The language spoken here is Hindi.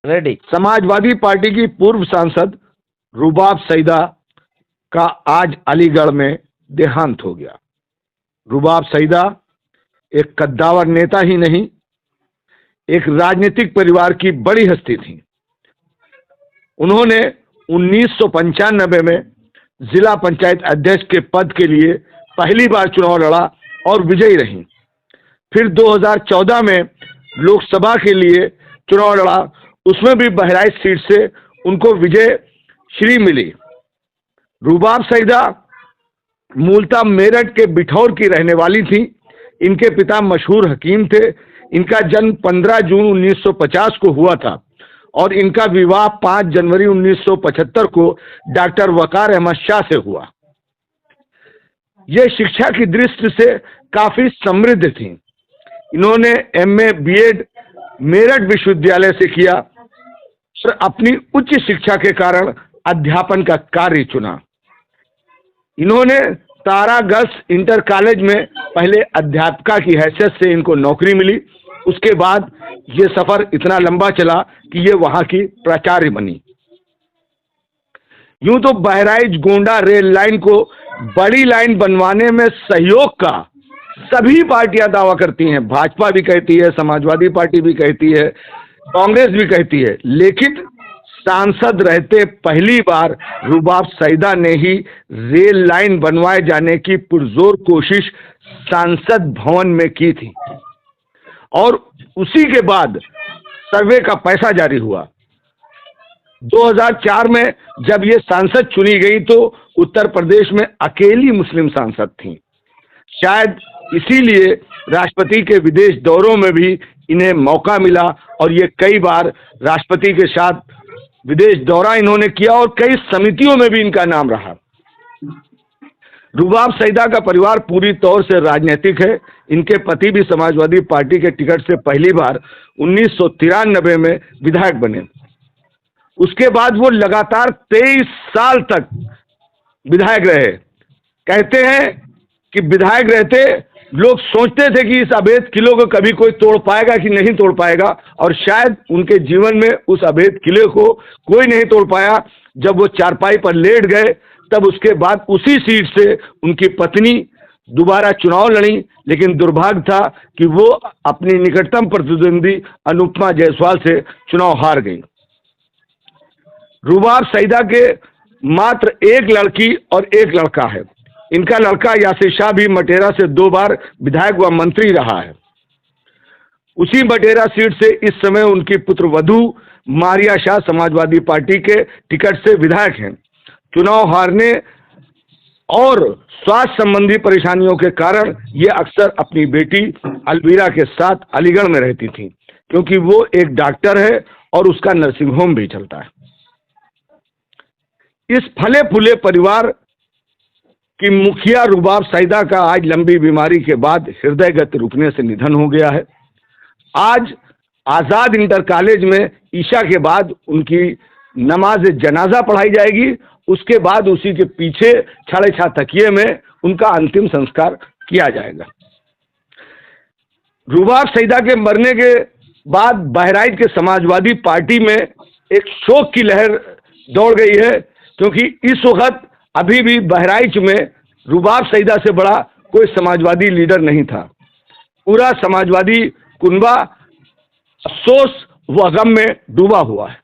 रेडी। समाजवादी पार्टी की पूर्व सांसद रुबाब सईदा का आज अलीगढ़ में देहांत हो गया। रुबाब सईदा एक कद्दावर नेता ही नहीं, एक राजनीतिक परिवार की बड़ी हस्ती थी। उन्होंने 1995 में जिला पंचायत अध्यक्ष के पद के लिए पहली बार चुनाव लड़ा और विजयी रही। फिर 2014 में लोकसभा के लिए चुनाव लड़ा, उसमें भी बहराइच सीट से उनको विजय श्री मिली। रुबाब सईदा मूलतः मेरठ के बिठौर की रहने वाली थी। इनके पिता मशहूर हकीम थे। इनका जन्म 15 जून 1950 को हुआ था और इनका विवाह 5 जनवरी 1975 को डॉक्टर वकार अहमद शाह से हुआ। ये शिक्षा की दृष्टि से काफी समृद्ध थी। इन्होंने एमए बीएड मेरठ विश्वविद्यालय से किया और अपनी उच्च शिक्षा के कारण अध्यापन का कार्य चुना। इन्होंने तारागढ़ इंटर कॉलेज में पहले अध्यापिका की हैसियत से इनको नौकरी मिली। उसके बाद ये सफर इतना लंबा चला कि ये वहां की प्राचार्य बनी। यूं तो बहराइच गोंडा रेल लाइन को बड़ी लाइन बनवाने में सहयोग का सभी पार्टियां दावा करती हैं। भाजपा भी कहती है, समाजवादी पार्टी भी कहती है, कांग्रेस भी कहती है, लेकिन सांसद रहते पहली बार रुबाब सईदा ने ही रेल लाइन बनवाए जाने की पुरजोर कोशिश सांसद भवन में की थी और उसी के बाद सर्वे का पैसा जारी हुआ। 2004 में जब ये सांसद चुनी गई तो उत्तर प्रदेश में अकेली मुस्लिम सांसद थी। शायद इसीलिए राष्ट्रपति के विदेश दौरों में भी इन्हें मौका मिला और ये कई बार राष्ट्रपति के साथ विदेश दौरा इन्होंने किया और कई समितियों में भी इनका नाम रहा। रुबाब सईदा का परिवार पूरी तौर से राजनीतिक है। इनके पति भी समाजवादी पार्टी के टिकट से पहली बार 1993 में विधायक बने। उसके बाद वो लगातार 23 साल तक विधायक रहे। कहते हैं कि विधायक रहते लोग सोचते थे कि इस अवैध किले को कभी कोई तोड़ पाएगा कि नहीं तोड़ पाएगा, और शायद उनके जीवन में उस अवैध किले को कोई नहीं तोड़ पाया। जब वो चारपाई पर लेट गए तब उसके बाद उसी सीट से उनकी पत्नी दोबारा चुनाव लड़ी, लेकिन दुर्भाग्य था कि वो अपनी निकटतम प्रतिद्वंदी अनुपमा जायसवाल से चुनाव हार गई। रुबाब सईदा के मात्र एक लड़की और एक लड़का है। इनका लड़का यासिर शाह भी मटेरा से 2 बार विधायक व मंत्री रहा है। उसी मटेरा सीट से इस समय उनकी पुत्रवधू मारिया शाह समाजवादी पार्टी के टिकट से विधायक हैं। चुनाव हारने और स्वास्थ्य संबंधी परेशानियों के कारण ये अक्सर अपनी बेटी अलवीरा के साथ अलीगढ़ में रहती थी, क्योंकि वो एक डॉक्टर है और उसका नर्सिंग होम भी चलता है। इस फले फूले परिवार की मुखिया रुबाब सईदा का आज लंबी बीमारी के बाद हृदय गति रुकने से निधन हो गया है। आज आजाद इंटर कॉलेज में ईशा के बाद उनकी नमाज जनाजा पढ़ाई जाएगी। उसके बाद उसी के पीछे छड़े छा तकिए में उनका अंतिम संस्कार किया जाएगा। रुबाब सईदा के मरने के बाद बहराइच के समाजवादी पार्टी में एक शोक की लहर दौड़ गई है, क्योंकि इस वक्त अभी भी बहराइच में रुबाब सईदा से बड़ा कोई समाजवादी लीडर नहीं था। पूरा समाजवादी कुनबा अफसोस व गम में डूबा हुआ है।